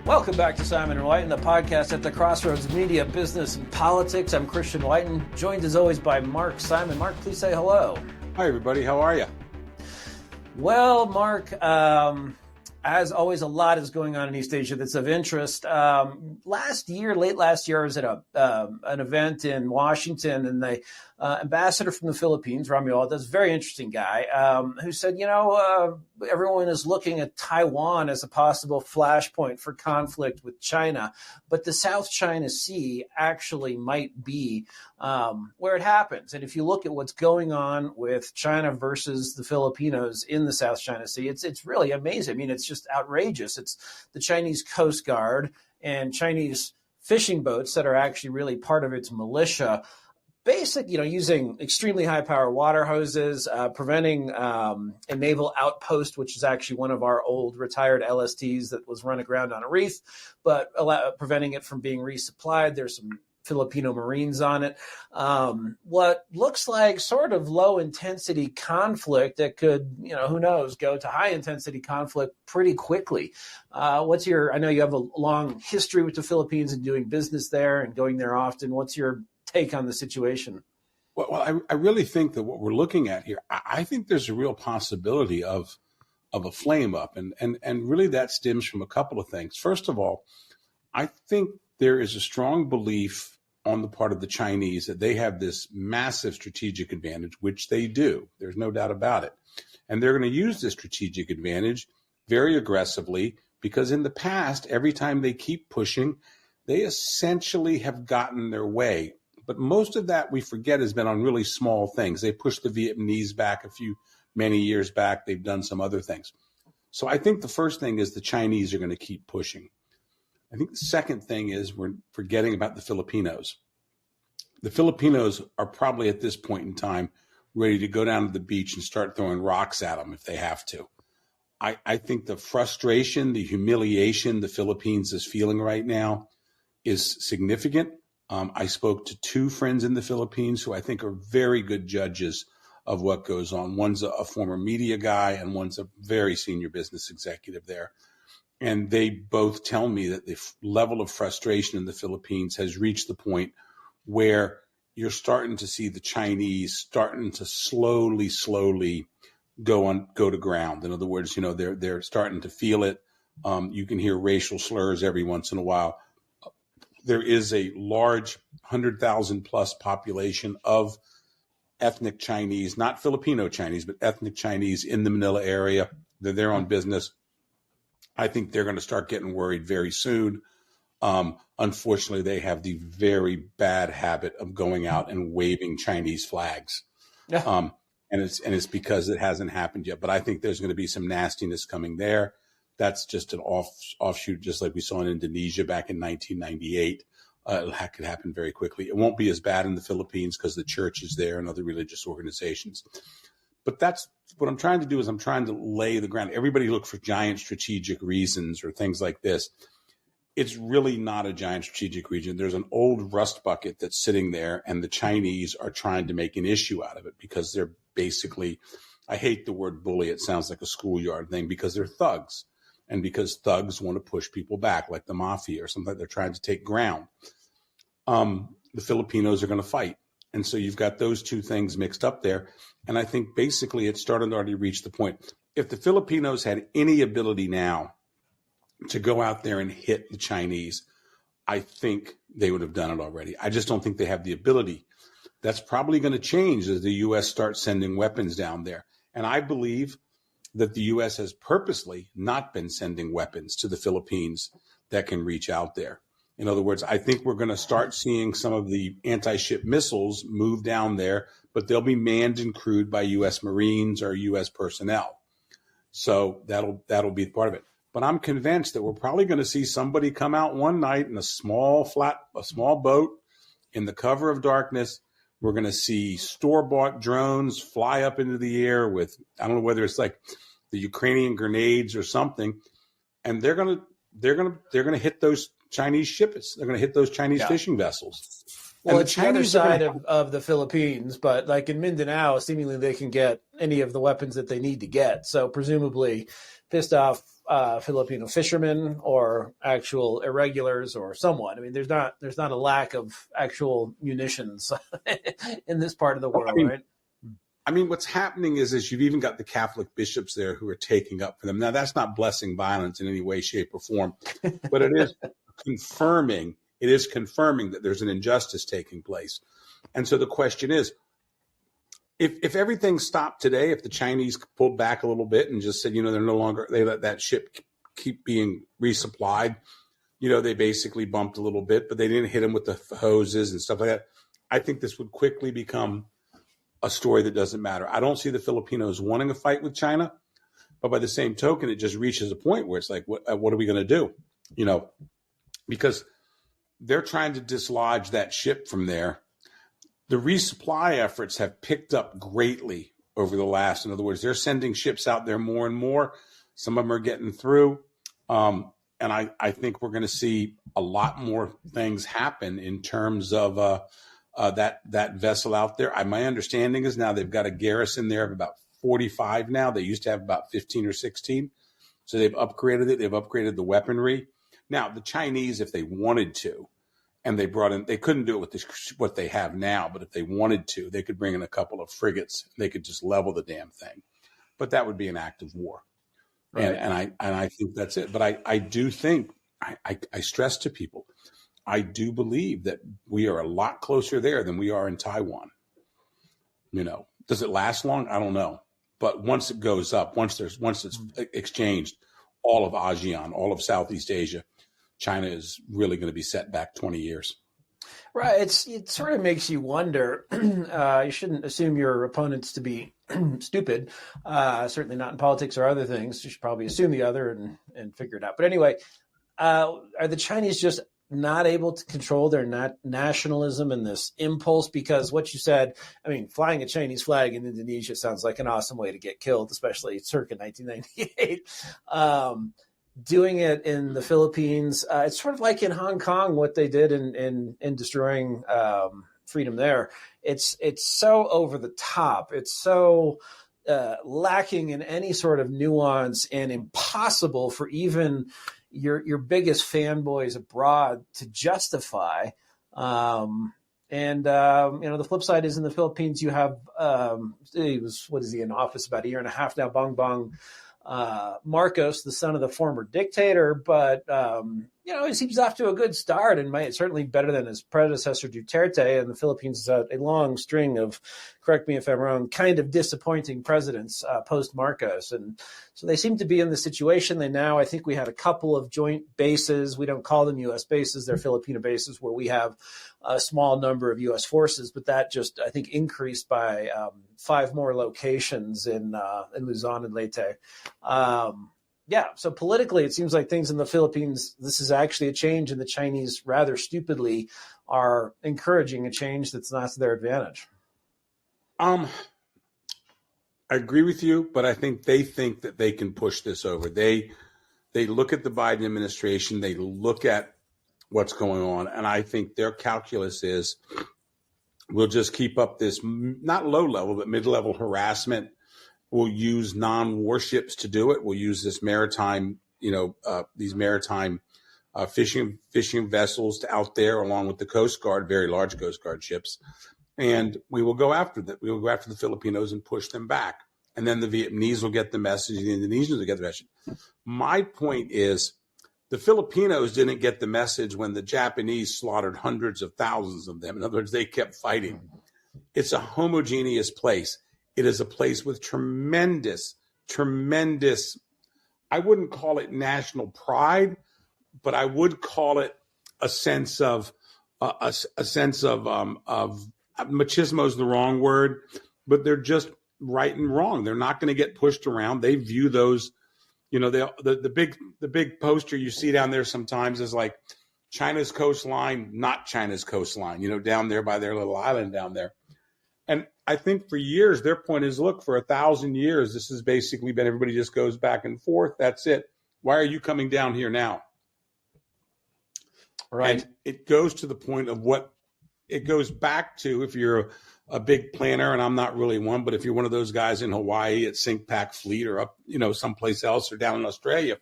Welcome back to Simon and Whiten, the podcast at the crossroads of media, business, and politics. I'm Christian Whiten, joined as always by Mark Simon. Mark, please say hello. Hi, everybody. How are you? Well, Mark, as always, a lot is going on in East Asia that's of interest. Late last year, I was at an event in Washington, and the ambassador from the Philippines, Romuald, that's a very interesting guy, who said, everyone is looking at Taiwan as a possible flashpoint for conflict with China, but the South China Sea actually might be where it happens. And if you look at what's going on with China versus the Filipinos in the South China Sea, it's really amazing. I mean, it's just outrageous. It's the Chinese Coast Guard and Chinese fishing boats that are actually really part of its militia, using extremely high power water hoses, preventing a naval outpost, which is actually one of our old retired LSTs that was run aground on a reef, but preventing it from being resupplied. There's some Filipino Marines on it. What looks like sort of low intensity conflict that could, who knows, go to high intensity conflict pretty quickly. I know you have a long history with the Philippines and doing business there and going there often. What's your take on the situation? Well, I really think that what we're looking at here, I think there's a real possibility of a flame up. And really that stems from a couple of things. First of all, I think there is a strong belief on the part of the Chinese that they have this massive strategic advantage, which they do. There's no doubt about it. And they're going to use this strategic advantage very aggressively because in the past, every time they keep pushing, they essentially have gotten their way. But most of that, we forget, has been on really small things. They pushed the Vietnamese back many years back. They've done some other things. So I think the first thing is the Chinese are going to keep pushing. I think the second thing is we're forgetting about the Filipinos. The Filipinos are probably at this point in time ready to go down to the beach and start throwing rocks at them if they have to. I think the frustration, the humiliation the Philippines is feeling right now is significant. I spoke to two friends in the Philippines who I think are very good judges of what goes on. One's a former media guy and one's a very senior business executive there. And they both tell me that the level of frustration in the Philippines has reached the point where you're starting to see the Chinese starting to slowly go to ground. In other words, they're starting to feel it. You can hear racial slurs every once in a while. There is a large 100,000 plus population of ethnic Chinese, not Filipino Chinese, but ethnic Chinese in the Manila area. They're there on business. I think they're going to start getting worried very soon. Unfortunately, they have the very bad habit of going out and waving Chinese flags. Yeah. And it's because it hasn't happened yet. But I think there's going to be some nastiness coming there. That's just an offshoot, just like we saw in Indonesia back in 1998. It could happen very quickly. It won't be as bad in the Philippines because the church is there and other religious organizations. But that's what I'm trying to do is I'm trying to lay the ground. Everybody look for giant strategic reasons or things like this. It's really not a giant strategic reason. There's an old rust bucket that's sitting there, and the Chinese are trying to make an issue out of it because they're basically, I hate the word bully. It sounds like a schoolyard thing because they're thugs. And because thugs want to push people back like the mafia or something like they're trying to take ground. The Filipinos are going to fight. And so you've got those two things mixed up there. And I think basically it's starting to already reach the point. If the Filipinos had any ability now to go out there and hit the Chinese, I think they would have done it already. I just don't think they have the ability. That's probably going to change as the U.S. starts sending weapons down there. And I believe that the U.S. has purposely not been sending weapons to the Philippines that can reach out there. In other words, I think we're going to start seeing some of the anti-ship missiles move down there, but they'll be manned and crewed by U.S. Marines or U.S. personnel. So that'll be part of it. But I'm convinced that we're probably going to see somebody come out one night in a small boat in the cover of darkness. We're going to see store-bought drones fly up into the air with, I don't know whether it's like the Ukrainian grenades or something, and they're going to hit those Chinese ships. They're going to hit those Chinese fishing vessels. Well, it's the other side of the Philippines, but like in Mindanao, seemingly they can get any of the weapons that they need to get. So presumably pissed off Filipino fishermen or actual irregulars or someone. I mean, there's not a lack of actual munitions in this part of the world, right? I mean, what's happening is you've even got the Catholic bishops there who are taking up for them. Now, that's not blessing violence in any way, shape, or form, but it is confirming that there's an injustice taking place. And so the question is, if everything stopped today, if the Chinese pulled back a little bit and just said, they're no longer, they let that ship keep being resupplied, they basically bumped a little bit, but they didn't hit them with the hoses and stuff like that. I think this would quickly become a story that doesn't matter. I don't see the Filipinos wanting a fight with China, but by the same token, it just reaches a point where it's like, what are we going to do? Because they're trying to dislodge that ship from there. The resupply efforts have picked up greatly over the last, in other words, they're sending ships out there more and more. Some of them are getting through. And I think we're going to see a lot more things happen in terms of that vessel out there. My understanding is now they've got a garrison there of about 45 now. They used to have about 15 or 16. So they've upgraded it. They've upgraded the weaponry. Now, the Chinese, if they wanted to, and they couldn't do it with what they have now, but if they wanted to, they could bring in a couple of frigates. They could just level the damn thing. But that would be an act of war. Right. And I think that's it. But I do think, I stress to people, I do believe that we are a lot closer there than we are in Taiwan. Does it last long? I don't know. But once it goes up, once it's exchanged, all of ASEAN, all of Southeast Asia, China is really going to be set back 20 years. Right. It sort of makes you wonder. You shouldn't assume your opponents to be stupid. Certainly not in politics or other things. You should probably assume the other and figure it out. But anyway, are the Chinese just not able to control their nationalism and this impulse? Because what you said, I mean, flying a Chinese flag in Indonesia sounds like an awesome way to get killed, especially circa 1998. Doing it in the Philippines, it's sort of like in Hong Kong, what they did in destroying freedom there. It's so over the top. It's so lacking in any sort of nuance and impossible for even your biggest fanboys abroad to justify. The flip side is in the Philippines, you have, what is he in office about a year and a half now, Bongbong Marcos, the son of the former dictator, but he seems off to a good start and certainly better than his predecessor Duterte. And the Philippines has a long string of, correct me if I'm wrong, kind of disappointing presidents post Marcos, and so they seem to be in the situation. I think we had a couple of joint bases. We don't call them U.S. bases; they're Filipino bases where we have a small number of U.S. forces, but that just, I think, increased by 5 more locations in Luzon and Leyte. So politically, it seems like things in the Philippines, this is actually a change, and the Chinese rather stupidly are encouraging a change that's not to their advantage. I agree with you, but I think that they can push this over. They look at the Biden administration, they look at what's going on, and I think their calculus is we'll just keep up this not low level but mid-level harassment. We'll use non-warships to do it. We'll use this maritime, these maritime fishing vessels out there, along with the Coast Guard, very large Coast Guard ships, and we will go after that. We will go after the Filipinos and push them back, and then the Vietnamese will get the message, the Indonesians will get the message. My point is, the Filipinos didn't get the message when the Japanese slaughtered hundreds of thousands of them. In other words, they kept fighting. It's a homogeneous place. It is a place with tremendous, I wouldn't call it national pride, but I would call it a sense of machismo is the wrong word, but they're just right and wrong. They're not going to get pushed around. They view those, the big poster you see down there sometimes is like China's coastline, not China's coastline, down there by their little island down there. And I think for years, their point is, look, for 1,000 years, this has basically been everybody just goes back and forth. That's it. Why are you coming down here now? Right. And it goes to the point of what it goes back to, if you're a big planner, and I'm not really one, but if you're one of those guys in Hawaii at SINCPAC Fleet or up, someplace else or down in Australia,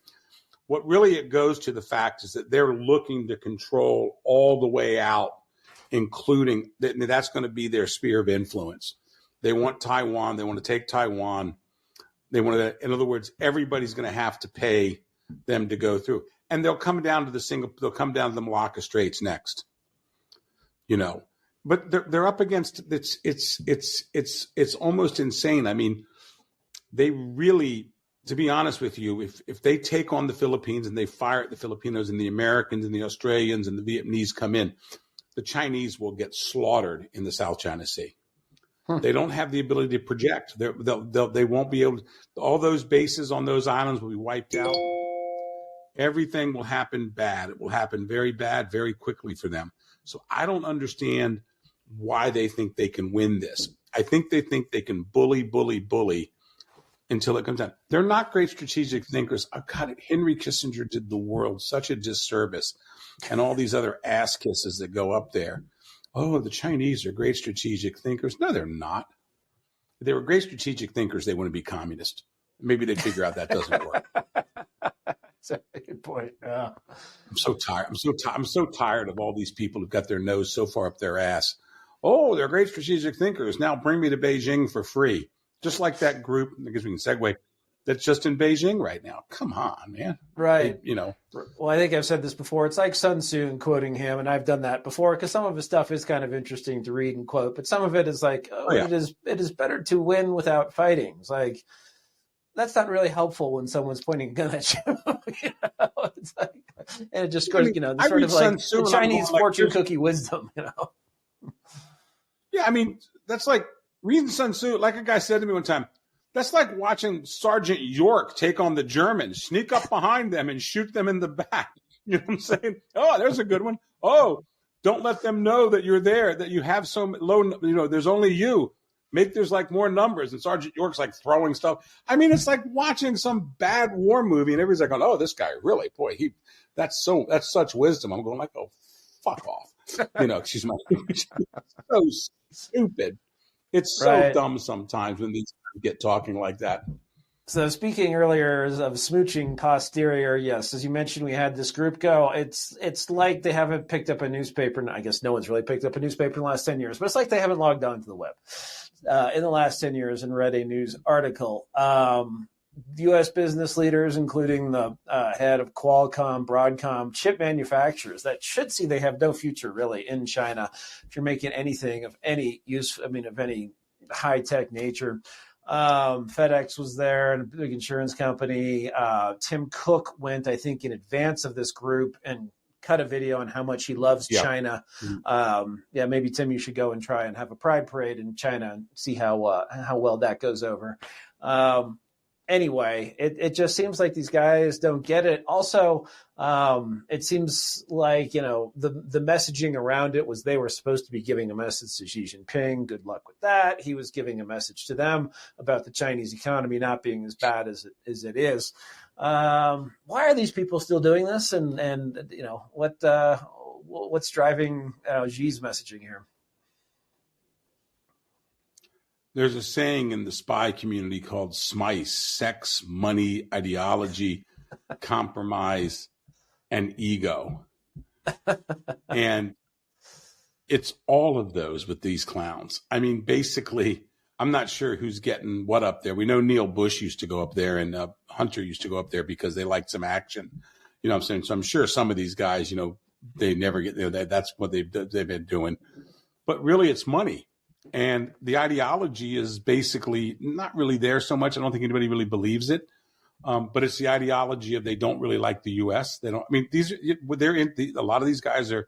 what really it goes to the fact is that they're looking to control all the way out, including that's going to be their sphere of influence. They want Taiwan. They want to take Taiwan. They want to, in other words, everybody's going to have to pay them to go through, and they'll come down to they'll come down to the Malacca Straits next, but they're up against it's almost insane. I mean, they really, to be honest with you, if they take on the Philippines and they fire at the Filipinos and the Americans and the Australians and the Vietnamese come in, the Chinese will get slaughtered in the South China Sea. They don't have the ability to project. They won't be able to. All those bases on those islands will be wiped out. Everything will happen bad. It will happen very bad, very quickly for them. So I don't understand why they think they can win this. I think they can bully until it comes down. They're not great strategic thinkers. Oh, God, Henry Kissinger did the world such a disservice, and all these other ass kisses that go up there. Oh, the Chinese are great strategic thinkers. No, they're not. If they were great strategic thinkers, they wouldn't be communist. Maybe they'd figure out that doesn't work. That's a good point. Yeah. I'm so tired. I'm so tired of all these people who've got their nose so far up their ass. Oh, they're great strategic thinkers. Now bring me to Beijing for free. Just like that group, I guess we can segue, that's just in Beijing right now. Come on, man. Right. Well, I think I've said this before. It's like Sun Tzu and quoting him, and I've done that before because some of his stuff is kind of interesting to read and quote, but some of it is like, it is better to win without fighting. It's like, that's not really helpful when someone's pointing a gun at you. It's like, and it just goes, sort of like the Chinese fortune cookie wisdom, Yeah, I mean, that's like reading Sun Tzu. Like a guy said to me one time, that's like watching Sergeant York take on the Germans, sneak up behind them and shoot them in the back. You know what I'm saying? Oh, there's a good one. Oh, don't let them know that you're there, that you have so low, there's only you. Make there's like more numbers, and Sergeant York's like throwing stuff. I mean, it's like watching some bad war movie, and everybody's like, "Oh, this guy really, boy, that's such wisdom." I'm going like, "Oh, fuck off," Excuse my so stupid. It's so dumb sometimes when these guys get talking like that. So speaking earlier of smooching posterior, yes, as you mentioned, we had this group go. It's like they haven't picked up a newspaper. I guess no one's really picked up a newspaper in the last 10 years, but it's like they haven't logged on to the web in the last 10 years and read a news article. U.S. business leaders, including the head of Qualcomm, Broadcom, chip manufacturers that should see they have no future really in China if you're making anything of any use, of any high-tech nature. FedEx was there, and a big insurance company. Tim Cook went, I think, in advance of this group and cut a video on how much he loves China. Maybe Tim, you should go and try and have a pride parade in China and see how well that goes over. Anyway, it just seems like these guys don't get it. Also, it seems like, the messaging around it was they were supposed to be giving a message to Xi Jinping. Good luck with that. He was giving a message to them about the Chinese economy not being as bad as it is. Why are these people still doing this? And what's driving Xi's messaging here? There's a saying in the spy community called SMICE: sex, money, ideology, compromise, and ego. And it's all of those with these clowns. I mean, basically, I'm not sure who's getting what up there. We know Neil Bush used to go up there, and Hunter used to go up there because they liked some action. You know what I'm saying? So I'm sure some of these guys, they never get there. That's what they've been doing. But really, it's money. And the ideology is basically not really there so much. I don't think anybody really believes it. But it's the ideology of they don't really like the U.S. They don't. I mean, a lot of these guys are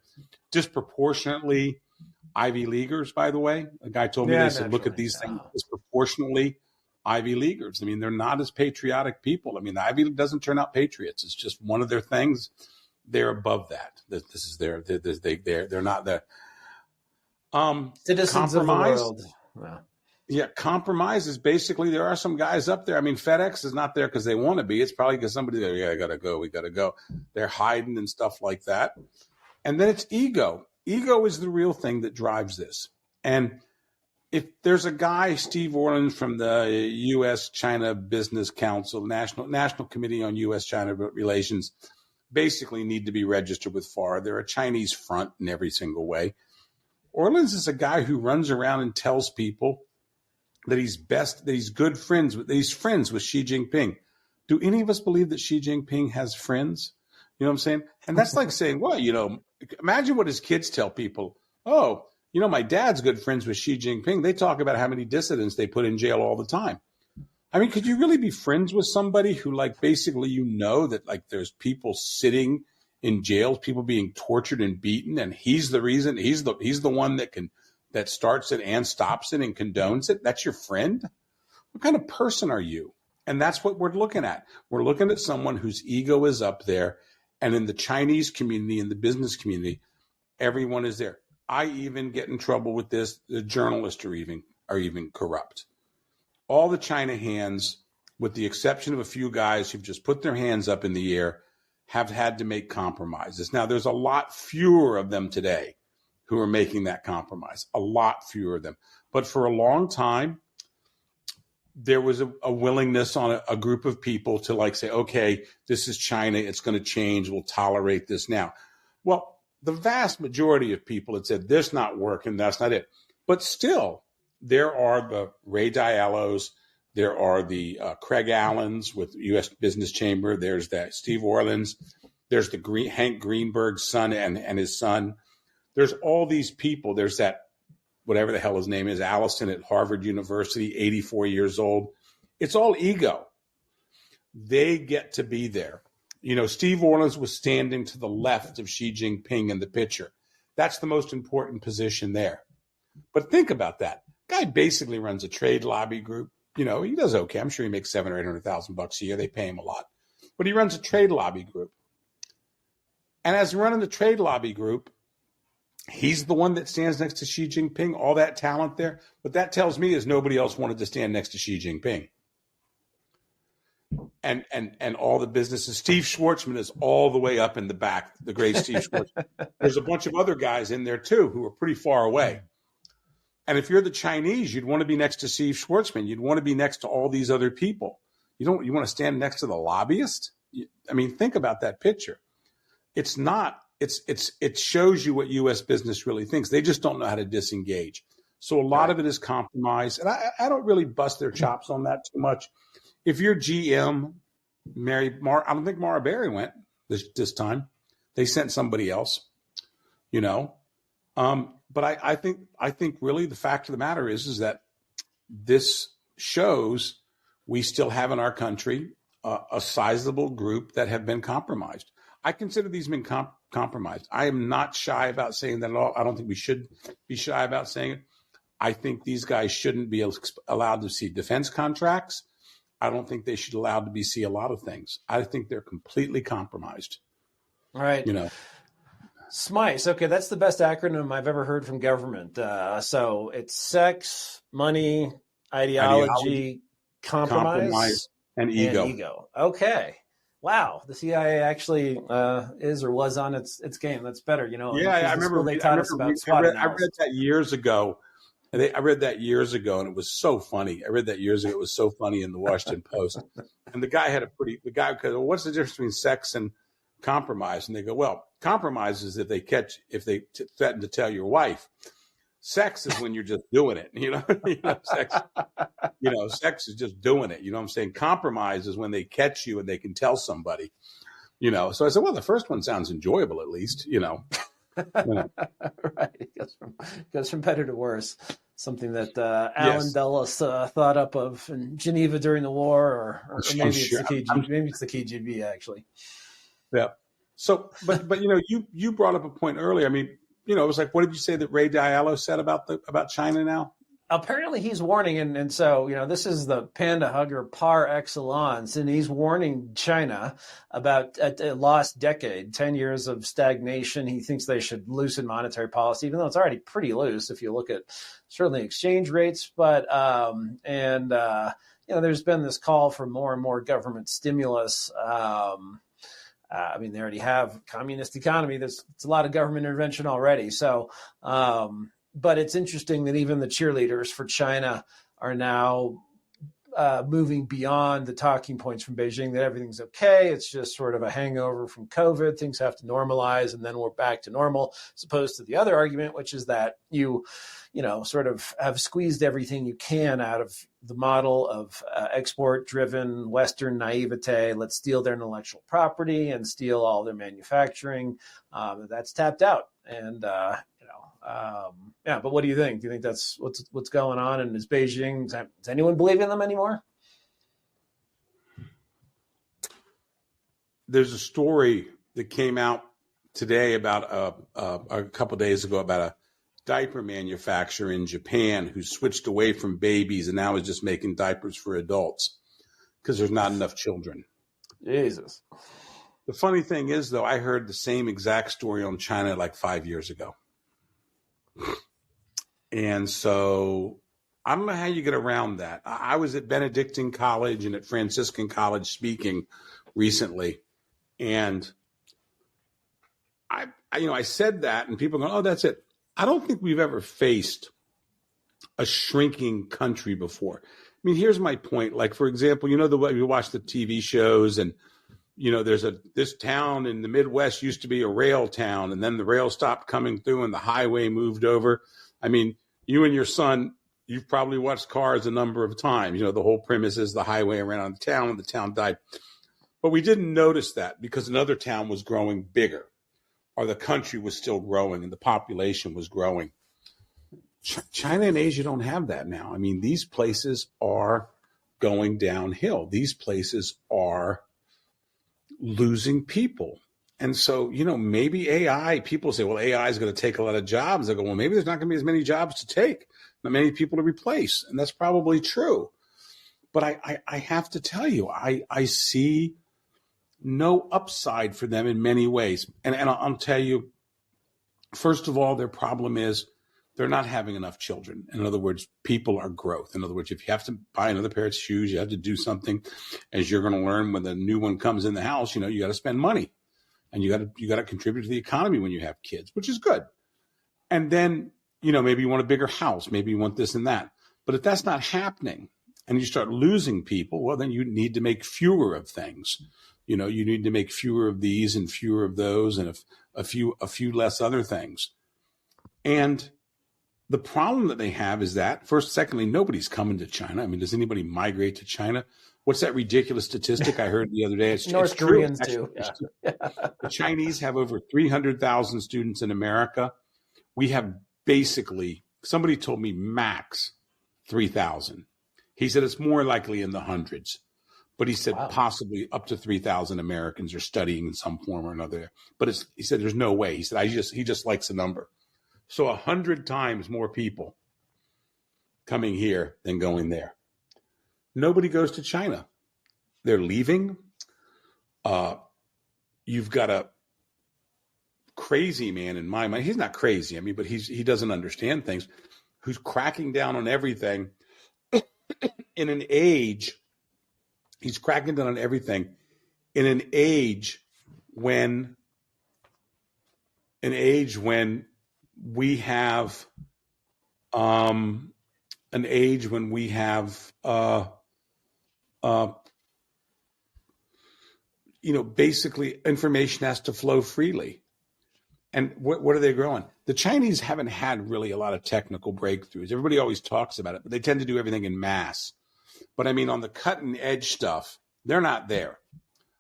disproportionately Ivy Leaguers. By the way, a guy told me, they said, look at these things disproportionately Ivy Leaguers. I mean, they're not as patriotic people. I mean, the Ivy League doesn't turn out patriots. It's just one of their things. They're above that. This is they're not the. Citizens of the world. Wow. Yeah, compromise is basically, there are some guys up there. I mean, FedEx is not there because they want to be. It's probably because somebody there, I got to go, we got to go. They're hiding and stuff like that. And then it's ego. ego is the real thing that drives this. And if there's a guy, Steve Orland from the U.S.-China Business Council, National Committee on U.S.-China Relations, basically need to be registered with FAR. They're a Chinese front in every single way. Orland's is a guy who runs around and tells people that he's friends with Xi Jinping. Do any of us believe that Xi Jinping has friends? You know what I'm saying? And that's like saying, well, imagine what his kids tell people. Oh, my dad's good friends with Xi Jinping. They talk about how many dissidents they put in jail all the time. I mean, could you really be friends with somebody who, like, basically, that, like, there's people sitting in jails, people being tortured and beaten, and he's the reason, he's the one that starts it and stops it and condones it? That's your friend? What kind of person are you? And that's what we're looking at. We're looking at someone whose ego is up there, and in the Chinese community, in the business community, everyone is there. I even get in trouble with this. The journalists are even corrupt. All the China hands, with the exception of a few guys who've just put their hands up in the air, have had to make compromises. Now, there's a lot fewer of them today who are making that compromise, a lot fewer of them. But for a long time, there was a willingness on a group of people to, like, say, okay, this is China, it's going to change, we'll tolerate this now. Well, the vast majority of people had said, this not working, that's not it. But still, there are the Ray Dialos, there are the Craig Allens with U.S. Business Chamber, there's that Steve Orland's, there's the Hank Greenberg's son and his son. There's all these people. There's that, whatever the hell his name is, Allison at Harvard University, 84 years old. It's all ego. They get to be there. Steve Orland's was standing to the left of Xi Jinping in the picture. That's the most important position there. But think about that. Guy basically runs a trade lobby group. He does okay. I'm sure he makes $700,000 or $800,000 a year. They pay him a lot. But he runs a trade lobby group. And as running the trade lobby group, he's the one that stands next to Xi Jinping, all that talent there. What that tells me is nobody else wanted to stand next to Xi Jinping. And all the businesses. Steve Schwartzman is all the way up in the back, the great Steve Schwartzman. There's a bunch of other guys in there, too, who are pretty far away. And if you're the Chinese, you'd want to be next to Steve Schwartzman. You'd want to be next to all these other people. You want to stand next to the lobbyist? I mean, think about that picture. It's not. It shows you what U.S. business really thinks. They just don't know how to disengage. So a lot of it is compromise. And I don't really bust their chops on that too much. If you're GM, I don't think Mara Berry went this time. They sent somebody else, But I think really the fact of the matter is that this shows we still have in our country a sizable group that have been compromised. I consider these men compromised. I am not shy about saying that at all. I don't think we should be shy about saying it. I think these guys shouldn't be allowed to see defense contracts. I don't think they should be allowed to see a lot of things. I think they're completely compromised. All right. SMICE. Okay, that's the best acronym I've ever heard from government. So it's sex, money, ideology, compromise and ego. Okay. Wow. The CIA actually is or was on its game. That's better. Yeah, I remember. I read that years ago. I read that years ago, and it was so funny. I read that years ago. It was so funny in the Washington Post. And the guy goes, well, what's the difference between sex and compromise? And they go, well, compromise is if they threaten to tell your wife. Sex is when you're just doing it. Sex is just doing it. You know what I'm saying? Compromise is when they catch you and they can tell somebody. So I said, well, the first one sounds enjoyable, at least. Right. It goes from better to worse. Something that Alan Dulles thought up of in Geneva during the war, or maybe it's the KGB actually. Yeah. So, but you brought up a point earlier. I mean, it was like, what did you say that Ray Diallo said about China now? Apparently he's warning, and so, this is the panda hugger par excellence, and he's warning China about a lost decade, 10 years of stagnation. He thinks they should loosen monetary policy, even though it's already pretty loose if you look at certainly exchange rates. But, there's been this call for more and more government stimulus. I mean, they already have communist economy. It's a lot of government intervention already. So, but it's interesting that even the cheerleaders for China are now moving beyond the talking points from Beijing that everything's okay. It's just sort of a hangover from COVID. Things have to normalize, and then we're back to normal, as opposed to the other argument, which is that you sort of have squeezed everything you can out of the model of export-driven Western naivete. Let's steal their intellectual property and steal all their manufacturing. That's tapped out, and yeah, but what do you think? Do you think that's what's going on? And is Beijing, does anyone believe in them anymore? There's a story that came out today about a couple of days ago about a diaper manufacturer in Japan who switched away from babies and now is just making diapers for adults because there's not enough children. Jesus. The funny thing is, though, I heard the same exact story on China like 5 years ago. And so I don't know how you get around that. I was at Benedictine College and at Franciscan College speaking recently. And I said that and people go, oh, that's it. I don't think we've ever faced a shrinking country before. I mean, here's my point. Like, for example, the way you watch the TV shows and, there's this town in the Midwest used to be a rail town, and then the rail stopped coming through and the highway moved over. I mean, you and your son, you've probably watched Cars a number of times. The whole premise is the highway around the town and the town died. But we didn't notice that because another town was growing bigger, or the country was still growing and the population was growing. China and Asia don't have that now. I mean, these places are going downhill. These places are losing people. And so, maybe AI, people say, well, AI is going to take a lot of jobs. I go, well, maybe there's not going to be as many jobs to take, not many people to replace. And that's probably true. But I have to tell you, I see no upside for them in many ways. And I'll tell you, first of all, their problem is they're not having enough children. In other words, people are growth. In other words, if you have to buy another pair of shoes, you have to do something. As you're going to learn when the new one comes in the house, you got to spend money. And you got to contribute to the economy when you have kids, which is good. And then, maybe you want a bigger house. Maybe you want this and that. But if that's not happening and you start losing people, well, then you need to make fewer of things. You need to make fewer of these and fewer of those and a few less other things. And the problem that they have is that, secondly, nobody's coming to China. I mean, does anybody migrate to China? What's that ridiculous statistic I heard the other day? North Koreans do. Yeah. The Chinese have over 300,000 students in America. We have basically, somebody told me max 3,000. He said it's more likely in the hundreds. But he said possibly up to 3,000 Americans are studying in some form or another. But he said there's no way. He said he just likes the number. So 100 times more people coming here than going there. Nobody goes to China. They're leaving. You've got a crazy man in my mind. He's not crazy, but he doesn't understand things. Who's cracking down on everything in an age. He's cracking down on everything in an age when we have basically information has to flow freely. And what are they growing? The Chinese haven't had really a lot of technical breakthroughs. Everybody always talks about it, but they tend to do everything in mass. But on the cutting edge stuff, they're not there.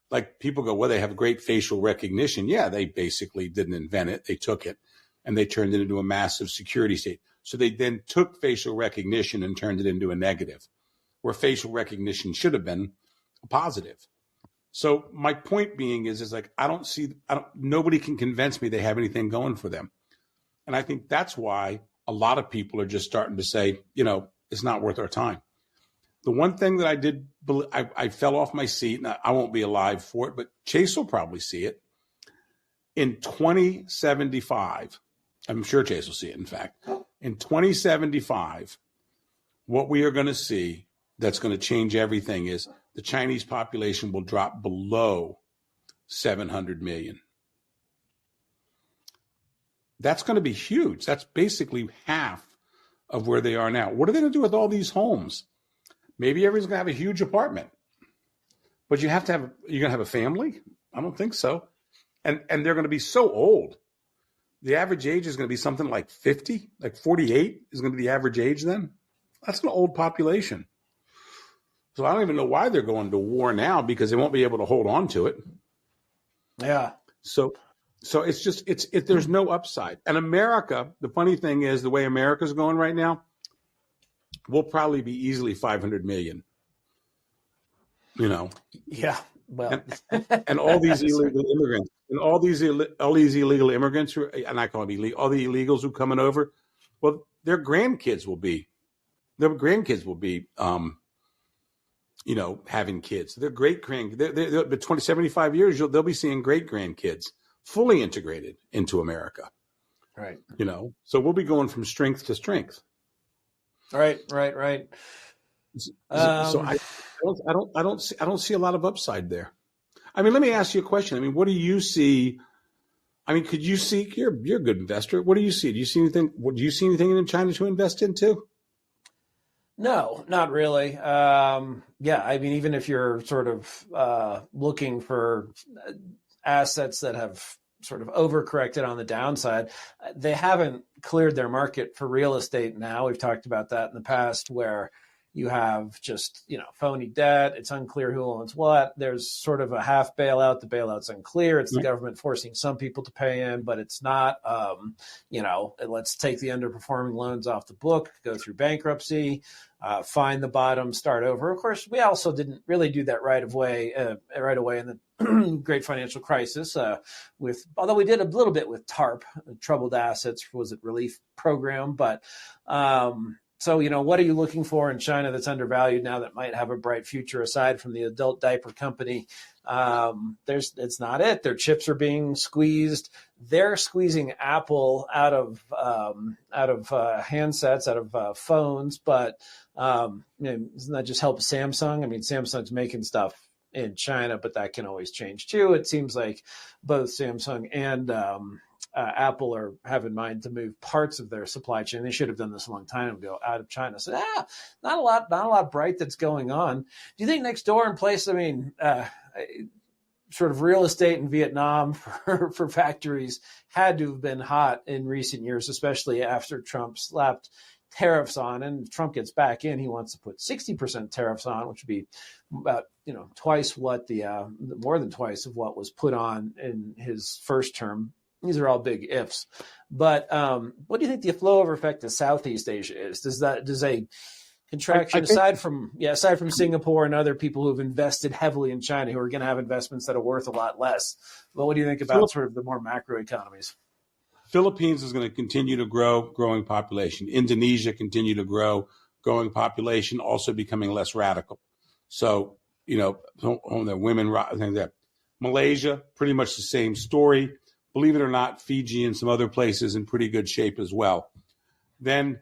Like people go, well, they have great facial recognition. Yeah, they basically didn't invent it. They took it and they turned it into a massive security state. So they then took facial recognition and turned it into a negative, where facial recognition should have been a positive. So my point being is like, nobody can convince me they have anything going for them. And I think that's why a lot of people are just starting to say, it's not worth our time. The one thing that I did, I fell off my seat, and I won't be alive for it, but Chase will probably see it. In 2075, I'm sure Chase will see it, in fact. In 2075, what we are going to see that's going to change everything is the Chinese population will drop below $700 million. That's going to be huge. That's basically half of where they are now. What are they going to do with all these homes? Maybe everyone's going to have a huge apartment, but you're going to have a family? I don't think so. And they're going to be so old. The average age is going to be something like 50, like 48 is going to be the average age then. That's an old population. So I don't even know why they're going to war now, because they won't be able to hold on to it. Yeah. So there's no upside. And America, the funny thing is, the way America's going right now, we'll probably be easily 500 million. Yeah. Well, and all these illegal immigrants, and all these illegal immigrants who, and I call them illegal, all the illegals who are coming over, well, their grandkids will be, having kids. Their great grandkids, they're 75 years, they'll be seeing great grandkids fully integrated into America. Right. So we'll be going from strength to strength. Right. So I don't see a lot of upside there. I mean, let me ask you a question. I mean, what do you see? I mean, could you see? You're a good investor. What do you see? Do you see anything? Do you see anything in China to invest into? No, not really. Yeah, I mean, even if you're sort of looking for assets that have sort of overcorrected on the downside, they haven't cleared their market for real estate now. We've talked about that in the past, where you have just, phony debt. It's unclear who owns what. There's sort of a half bailout. The bailout's unclear. It's the government forcing some people to pay in, but it's not, let's take the underperforming loans off the book, go through bankruptcy, find the bottom, start over. Of course, we also didn't really do that right away in the great financial crisis, although we did a little bit with TARP, troubled assets, relief program, but so, what are you looking for in China that's undervalued now that might have a bright future aside from the adult diaper company? It's not it. Their chips are being squeezed. They're squeezing Apple out of handsets, out of phones. But doesn't that just help Samsung? I mean, Samsung's making stuff in China, but that can always change too. It seems like both Samsung and Apple have in mind to move parts of their supply chain. They should have done this a long time ago out of China. So not a lot bright that's going on. Do you think next door in place, sort of real estate in Vietnam for factories had to have been hot in recent years, especially after Trump slapped tariffs on, and Trump gets back in, he wants to put 60% tariffs on, which would be about, twice what more than twice of what was put on in his first term. These are all big ifs, but what do you think the flow over effect to Southeast Asia is? Does a contraction aside from Singapore and other people who've invested heavily in China, who are going to have investments that are worth a lot less? Well, what do you think about sort of the more macro economies? Philippines is going to continue to grow, growing population. Indonesia continue to grow, growing population, also becoming less radical. So, the women, things like that. Malaysia, pretty much the same story. Believe it or not, Fiji and some other places in pretty good shape as well. Then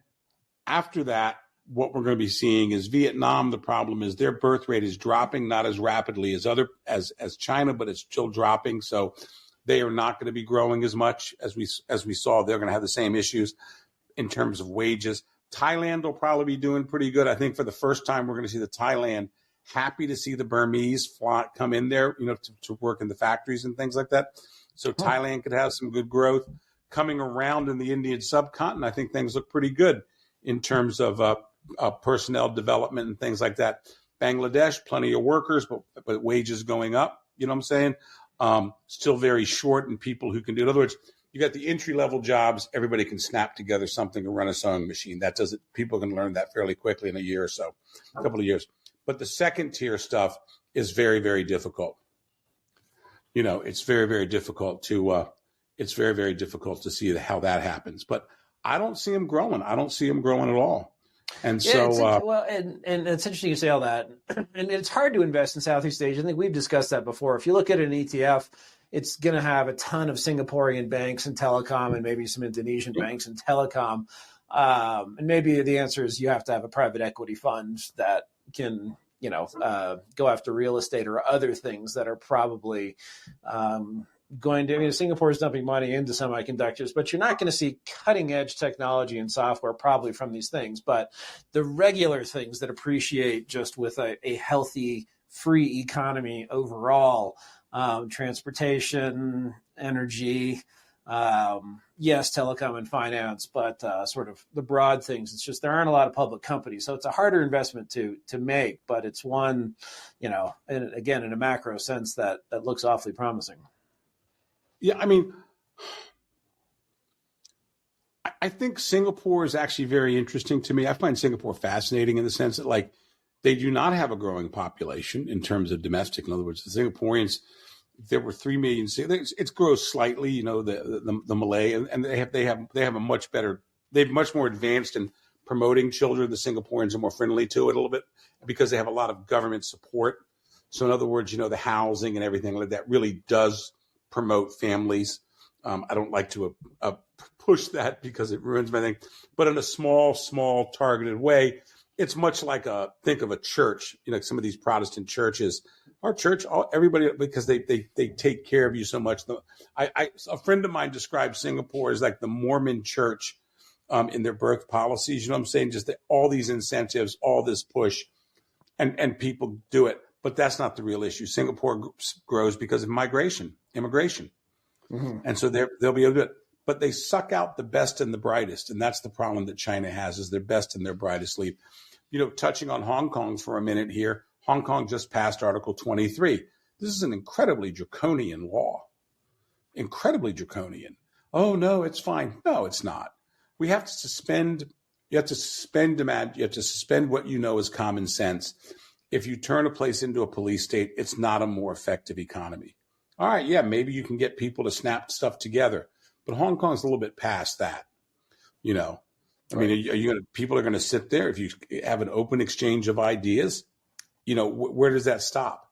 after that, what we're going to be seeing is Vietnam. The problem is their birth rate is dropping, not as rapidly as China, but it's still dropping. So they are not going to be growing as much as we saw. They're going to have the same issues in terms of wages. Thailand will probably be doing pretty good. I think for the first time, we're going to see the Thailand happy to see the Burmese come in there, to work in the factories and things like that. So Thailand could have some good growth coming around in the Indian subcontinent. I think things look pretty good in terms of personnel development and things like that. Bangladesh, plenty of workers, but wages going up. You know what I'm saying? Still very short in people who can do it. In other words, you got the entry-level jobs. Everybody can snap together something and run a sewing machine. People can learn that fairly quickly in a couple of years. But the second-tier stuff is very, very difficult. It's very, very difficult to see how that happens. But I don't see them growing. I don't see them growing at all. And and it's interesting you say all that. And it's hard to invest in Southeast Asia. I think we've discussed that before. If you look at an ETF, it's going to have a ton of Singaporean banks and telecom, and maybe some Indonesian banks and telecom. And maybe the answer is you have to have a private equity fund that can go after real estate or other things that are probably going to, Singapore is dumping money into semiconductors, but you're not going to see cutting edge technology and software probably from these things. But the regular things that appreciate just with a healthy, free economy overall, transportation, energy, yes, telecom and finance, but sort of the broad things. It's just there aren't a lot of public companies, so it's a harder investment to make, but it's one, and again, in a macro sense, that looks awfully promising. Yeah, I think Singapore is actually very interesting to me. I find Singapore fascinating in the sense that, they do not have a growing population in terms of domestic. In other words, the Singaporeans, there were 3 million. It grows slightly, the Malay, and they have a much better. They've much more advanced in promoting children. The Singaporeans are more friendly to it a little bit because they have a lot of government support. So in other words, the housing and everything like that really does promote families. I don't like to push that because it ruins my thing, but in a small targeted way, it's much like think of a church, some of these Protestant churches, our church, everybody, because they take care of you so much. A friend of mine described Singapore as like the Mormon church in their birth policies. You know what I'm saying? Just all these incentives, all this push, and people do it. But that's not the real issue. Singapore grows because of immigration. Mm-hmm. And so they'll be able to do it. But they suck out the best and the brightest. And that's the problem that China has, is their best and their brightest leave. Touching on Hong Kong for a minute here, Hong Kong just passed Article 23. This is an incredibly draconian law. Incredibly draconian. Oh, no, it's fine. No, it's not. You have to suspend demand. You have to suspend what is common sense. If you turn a place into a police state, it's not a more effective economy. All right, yeah, maybe you can get people to snap stuff together. But Hong Kong's a little bit past that, people are going to sit there if you have an open exchange of ideas, where does that stop?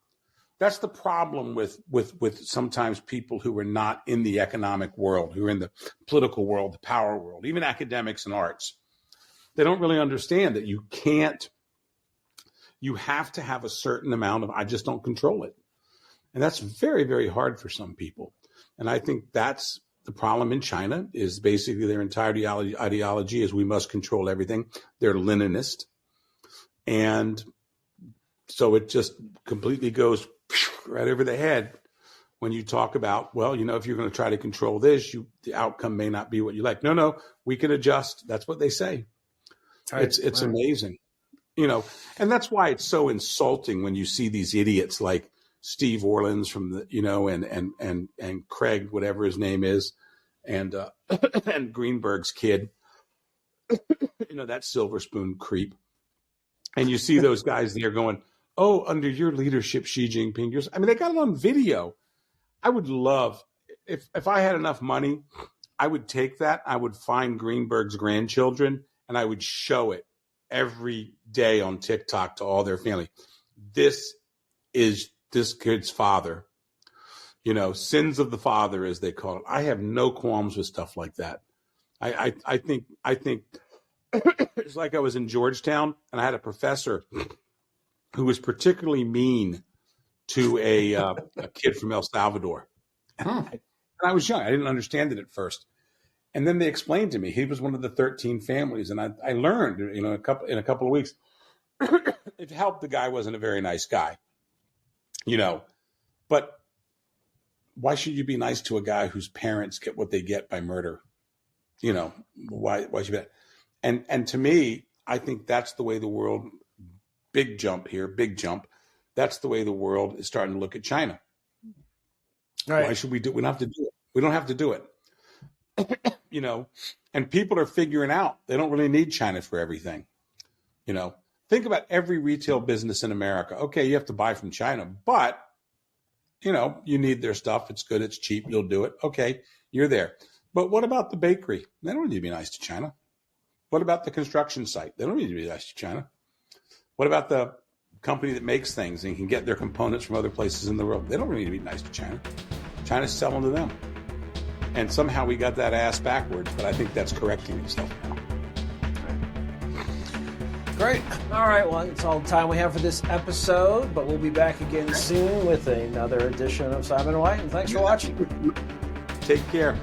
That's the problem with sometimes people who are not in the economic world, who are in the political world, the power world, even academics and arts. They don't really understand that you have to have a certain amount of, I just don't control it. And that's very, very hard for some people. And I think that's the problem in China, is basically their entire ideology is we must control everything. They're Leninist. And so it just completely goes right over the head when you talk about, if you're going to try to control this, the outcome may not be what you like. No, we can adjust. That's what they say. Right. It's amazing, and that's why it's so insulting when you see these idiots like Steve Orleans from the, and Craig, whatever his name is, and and Greenberg's kid, that silver spoon creep. And you see those guys there going, oh, under your leadership, Xi Jinping, they got it on video. I would love, if I had enough money, I would take that. I would find Greenberg's grandchildren and I would show it every day on TikTok to all their family. This is this kid's father, sins of the father, as they call it. I have no qualms with stuff like that. I think it's like I was in Georgetown and I had a professor who was particularly mean to a kid from El Salvador. And I was young. I didn't understand it at first. And then they explained to me he was one of the 13 families. And I learned, in a couple of weeks, it helped. The guy wasn't a very nice guy, but why should you be nice to a guy whose parents get what they get by murder? Why should you be that? And to me, I think that's the way the world, big jump. That's the way the world is starting to look at China. Right. Why should we do it? We don't have to do it. We don't have to do it. And people are figuring out they don't really need China for everything. Think about every retail business in America. Okay, you have to buy from China, but you need their stuff. It's good. It's cheap. You'll do it. Okay, you're there. But what about the bakery? They don't need to be nice to China. What about the construction site? They don't need to be nice to China. What about the company that makes things and can get their components from other places in the world? They don't really need to be nice to China. China's selling to them. And somehow we got that ass backwards, but I think that's correcting itself now. Great. All right. Well, that's all the time we have for this episode, but we'll be back again soon with another edition of Simon White. And thanks for watching. Take care.